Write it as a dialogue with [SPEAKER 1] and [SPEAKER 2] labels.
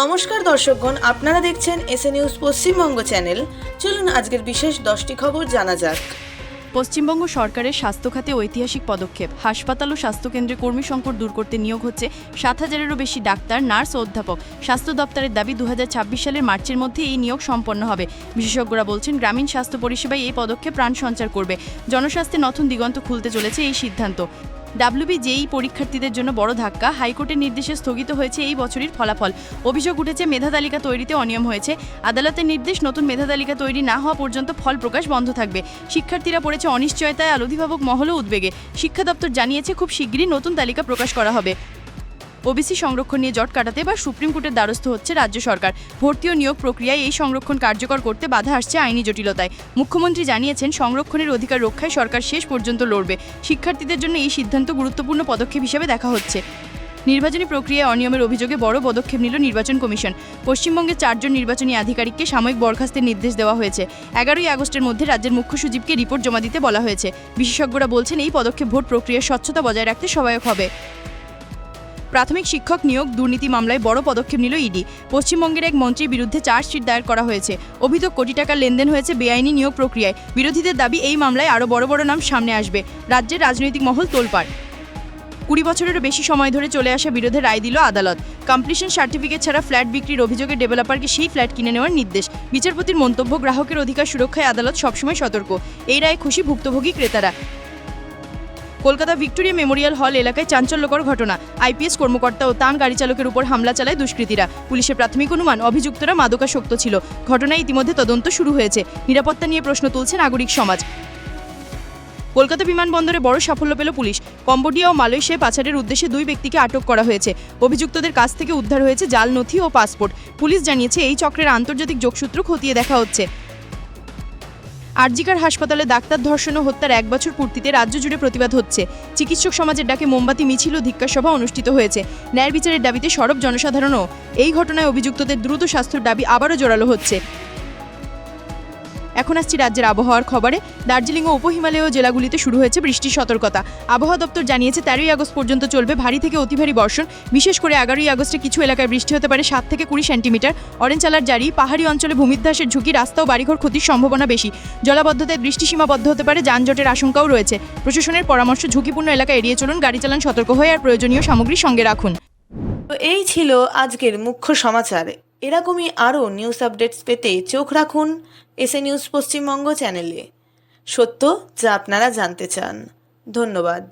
[SPEAKER 1] নমস্কার দর্শকগণ, আপনারা দেখছেন এসএ নিউজ পশ্চিমবঙ্গ চ্যানেল। চলুন আজকের বিশেষ 10টি খবর জানা যাক।
[SPEAKER 2] পশ্চিমবঙ্গ সরকারের স্বাস্থ্য খাতে ঐতিহাসিক পদক্ষেপ। হাসপাতাল ও স্বাস্থ্যকেন্দ্রে কর্মী সংকট দূর করতে নিয়োগ হচ্ছে 7,000-এরও বেশি ডাক্তার, নার্স ও অধ্যাপক। স্বাস্থ্য দপ্তরের দাবি 2026 সালের মার্চের মধ্যে এই নিয়োগ সম্পন্ন হবে। বিশেষজ্ঞরা বলছেন, গ্রামীণ স্বাস্থ্য পরিষেবায় এই পদক্ষেপ প্রাণ সঞ্চার করবে। জনস্বাস্থ্যে নতুন দিগন্ত খুলতে চলেছে এই সিদ্ধান্ত। WBJEE পরীক্ষার্থীদের জন্য বড় ধাক্কা। হাইকোর্টের নির্দেশে স্থগিত হয়েছে এই বছরের ফলাফল। অভিযোগ উঠেছে মেধা তালিকা তৈরিতে অনিয়ম হয়েছে। আদালতের নির্দেশ, নতুন মেধা তালিকা তৈরি না হওয়া পর্যন্ত ফল প্রকাশ বন্ধ থাকবে। শিক্ষার্থীরা পড়েছে অনিশ্চয়তায়, আর অভিভাবক মহলও উদ্বেগে। শিক্ষা দপ্তর জানিয়েছে, খুব শিগগিরই নতুন তালিকা প্রকাশ করা হবে। ওবিসি সংরক্ষণ নিয়ে জট কাটাতে বা সুপ্রিম কোর্টের দ্বারস্থ হচ্ছে রাজ্য সরকার। ভর্তি ও নিয়োগ প্রক্রিয়ায় এই সংরক্ষণ কার্যকর করতে বাধা আসছে আইনি জটিলতায়। মুখ্যমন্ত্রী জানিয়েছেন, সংরক্ষণের অধিকার রক্ষায় সরকার শেষ পর্যন্ত লড়বে। শিক্ষার্থীদের জন্য এই সিদ্ধান্ত গুরুত্বপূর্ণ পদক্ষেপ হিসেবে দেখা হচ্ছে। নির্বাচনী প্রক্রিয়ায় অনিয়মের অভিযোগে বড় পদক্ষেপ নিল নির্বাচন কমিশন। পশ্চিমবঙ্গের 4 জন নির্বাচনী আধিকারিককে সাময়িক বরখাস্তের নির্দেশ দেওয়া হয়েছে। 11ই আগস্টের মধ্যে রাজ্যের মুখ্য সচিবকে রিপোর্ট জমা দিতে বলা হয়েছে। বিশেষজ্ঞরা বলছেন, এই পদক্ষেপ ভোট প্রক্রিয়ার স্বচ্ছতা বজায় রাখতে সহায়ক হবে। প্রাথমিক শিক্ষক নিয়োগ দুর্নীতি মামলায় বড় পদক্ষেপ নিল ইডি। পশ্চিমবঙ্গের এক মন্ত্রীর বিরুদ্ধে চার্জশিট দায়ের করা হয়েছে। অভিযোগ, কোটি টাকার লেনদেন হয়েছে বেআইনি নিয়োগ প্রক্রিয়ায়। বিরোধীদের দাবি, এই মামলায় আরও বড় বড় নাম সামনে আসবে। রাজ্যের রাজনৈতিক মহল তোলপাড়। 20 বছরেরও বেশি সময় ধরে চলে আসা বিরোধে রায় দিল আদালত। কমপ্লিশন সার্টিফিকেট ছাড়া ফ্ল্যাট বিক্রির অভিযোগে ডেভেলপারকে সেই ফ্ল্যাট কিনে নেওয়ার নির্দেশ। বিচারপতির মন্তব্য, গ্রাহকের অধিকার সুরক্ষায় আদালত সবসময় সতর্ক। এই রায়ে খুশি ভুক্তভোগী ক্রেতারা। কলকাতা ভিক্টোরিয়া মেমোরিয়াল হল এলাকায় চাঞ্চল্যকর ঘটনা। আইপিএস কর্মকর্তা ও তাঁর গাড়ি চালকের উপর হামলা চালায় দুষ্কৃতীরা। পুলিশের প্রাথমিক অনুমান, অভিযুক্তরা মাদকাসক্ত ছিল। ঘটনায় ইতিমধ্যে তদন্ত শুরু হয়েছে। নিরাপত্তা নিয়ে প্রশ্ন তুলছে নাগরিক সমাজ। কলকাতা বিমানবন্দরে বড় সাফল্য পেল পুলিশ। কম্বোডিয়া ও মালয়েশিয়ায় পাচারের উদ্দেশ্যে 2 ব্যক্তিকে আটক করা হয়েছে। অভিযুক্তদের কাছ থেকে উদ্ধার হয়েছে জাল নথি ও পাসপোর্ট। পুলিশ জানিয়েছে, এই চক্রের আন্তর্জাতিক যোগসূত্র খতিয়ে দেখা হচ্ছে। আরজিকার হাসপাতালে ডাক্তার ধর্ষণ ও হত্যার 1 বছর পূর্তিতে রাজ্য জুড়ে প্রতিবাদ হচ্ছে। চিকিৎসক সমাজের ডাকে মোমবাতি মিছিল ও ধিক্কার সভা অনুষ্ঠিত হয়েছে। ন্যায় বিচারের দাবিতে সরব জনসাধারণও। এই ঘটনায় অভিযুক্তদের দ্রুত শাস্তির দাবি আবারও জোরালো হচ্ছে। এখন আসছি রাজ্যের আবহাওয়ার খবরে। দার্জিলিং ও উপহিমালয় জেলাগুলিতে শুরু হয়েছে বৃষ্টির সতর্কতা। আবহাওয়া দপ্তর জানিয়েছে, 13ই আগস্ট পর্যন্ত চলবে ভারী থেকে অতি ভারী বর্ষণ। বিশেষ করে 11ই আগস্টে কিছু এলাকায় বৃষ্টি হতে পারে 7 থেকে 20 সেন্টিমিটার। অরেঞ্জ অ্যালার্ট জারি। পাহাড়ি অঞ্চলে ভূমিধ্বসের ঝুঁকি, রাস্তা ও বাড়িঘর ক্ষতির সম্ভাবনা বেশি। জলাবদ্ধতায় দৃষ্টি সীমাবদ্ধ হতে পারে, যানজটের আশঙ্কাও রয়েছে। প্রশাসনের পরামর্শ, ঝুঁকিপূর্ণ এলাকা এড়িয়ে চলুন, গাড়ি চালান সতর্ক হয়ে, আর প্রয়োজনীয় সামগ্রী সঙ্গে রাখুন।
[SPEAKER 1] তো এই ছিল আজকের মুখ্য সমাচার। এরকমই আরও নিউজ আপডেটস পেতে চোখ রাখুন এসএ নিউজ পশ্চিমবঙ্গ চ্যানেলে। সত্য যা আপনারা জানতে চান। ধন্যবাদ।